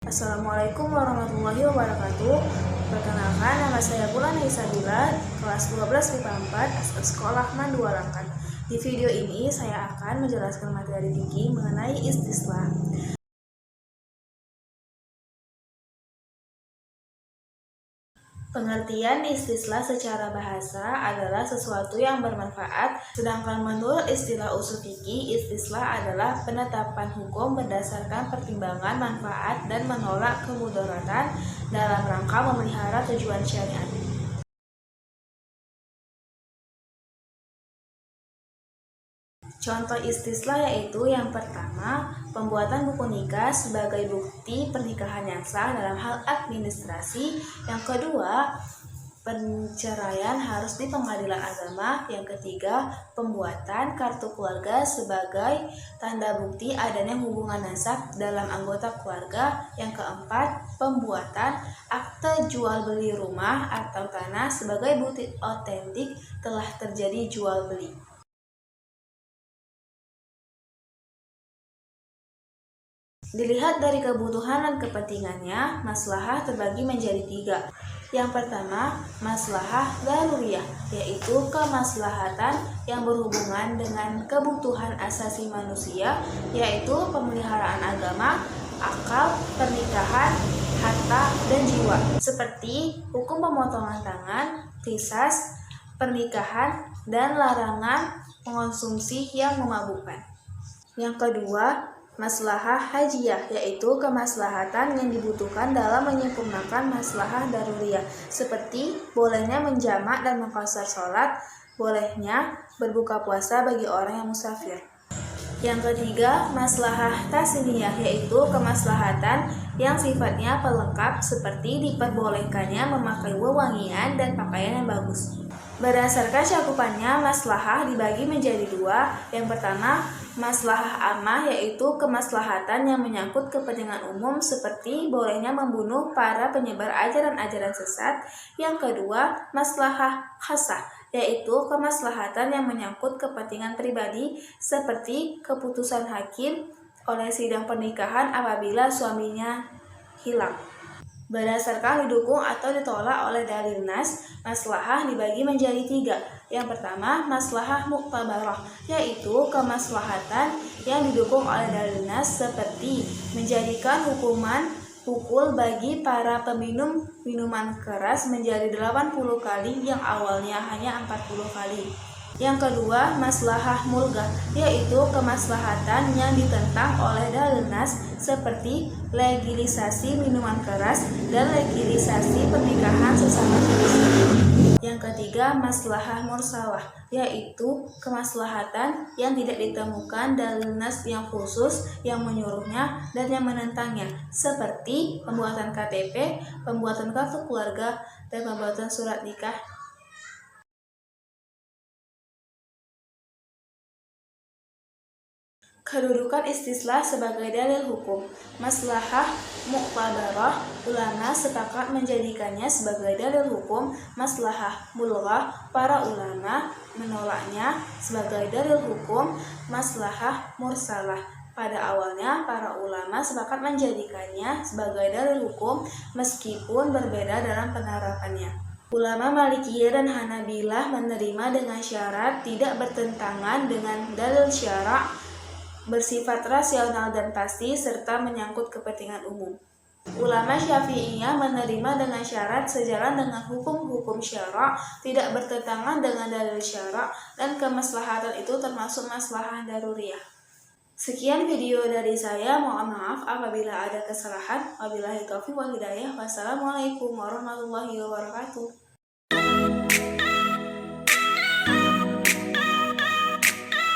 Assalamualaikum warahmatullahi wabarakatuh. Perkenalkan, nama saya Bulan Isabila, kelas 12 MIPA 4, asal sekolah Mandua Langkat. Di video ini saya akan menjelaskan materi fikih mengenai istislah. Pengertian istislah secara bahasa adalah sesuatu yang bermanfaat, sedangkan menurut istilah usul fikih, istislah adalah penetapan hukum berdasarkan pertimbangan manfaat dan menolak kemudaratan dalam rangka memelihara tujuan syariat. Contoh istislah yaitu yang pertama, pembuatan buku nikah sebagai bukti pernikahan yang sah dalam hal administrasi. Yang kedua, penceraian harus di pengadilan agama. Yang ketiga, pembuatan kartu keluarga sebagai tanda bukti adanya hubungan nasab dalam anggota keluarga. Yang keempat, pembuatan akte jual beli rumah atau tanah sebagai bukti otentik telah terjadi jual beli. Dilihat dari kebutuhan dan kepentingannya, maslahah terbagi menjadi 3. Yang pertama, maslahah daruriyah, yaitu kemaslahatan yang berhubungan dengan kebutuhan asasi manusia, yaitu pemeliharaan agama, akal, pernikahan, harta, dan jiwa, seperti hukum pemotongan tangan, qisas, pernikahan, dan larangan mengonsumsi yang memabukkan. Yang kedua, maslahah hajiyah, yaitu kemaslahatan yang dibutuhkan dalam menyempurnakan maslahah daruriyah, seperti bolehnya menjamak dan mengqashar sholat, bolehnya berbuka puasa bagi orang yang musafir. Yang ketiga, maslahah tasniyah, yaitu kemaslahatan yang sifatnya pelengkap, seperti diperbolehkannya memakai wewangian dan pakaian yang bagus. Berdasarkan cakupannya, maslahah dibagi menjadi 2. Yang pertama, maslahah ammah, yaitu kemaslahatan yang menyangkut kepentingan umum, seperti bolehnya membunuh para penyebar ajaran-ajaran sesat. Yang kedua, maslahah khassah, yaitu kemaslahatan yang menyangkut kepentingan pribadi, seperti keputusan hakim oleh sidang pernikahan apabila suaminya hilang. Berdasarkan didukung atau ditolak oleh dalil nas, maslahah dibagi menjadi 3. Yang pertama, maslahah muktabarah, yaitu kemaslahatan yang didukung oleh dalil nas, seperti menjadikan hukuman pukul bagi para peminum minuman keras menjadi 80 kali yang awalnya hanya 40 kali. Yang kedua, maslahah mulghah, yaitu kemaslahatan yang ditentang oleh dalil nas, seperti legilisasi minuman keras dan legilisasi pernikahan sesama jenis. Yang ketiga, maslahah mursalah, yaitu kemaslahatan yang tidak ditemukan dalil nas yang khusus yang menyuruhnya dan yang menentangnya, seperti pembuatan KTP, pembuatan kartu keluarga, dan pembuatan surat nikah. Kedudukan istislah sebagai dalil hukum. Maslahah muktabarah, ulama sepakat menjadikannya sebagai dalil hukum. Maslahah mulghah, para ulama menolaknya sebagai dalil hukum. Maslahah mursalah, pada awalnya para ulama sepakat menjadikannya sebagai dalil hukum meskipun berbeda dalam penerapannya. Ulama Malikiyah dan Hanabilah menerima dengan syarat tidak bertentangan dengan dalil syara', bersifat rasional dan pasti, serta menyangkut kepentingan umum. Ulama Syafi'iyah menerima dengan syarat sejalan dengan hukum-hukum syara', tidak bertentangan dengan dalil syara', dan kemaslahatan itu termasuk maslahah daruriyah. Sekian video dari saya, mohon maaf apabila ada kesalahan. Wabillahi taufiq wal hidayah. Wassalamualaikum warahmatullahi wabarakatuh.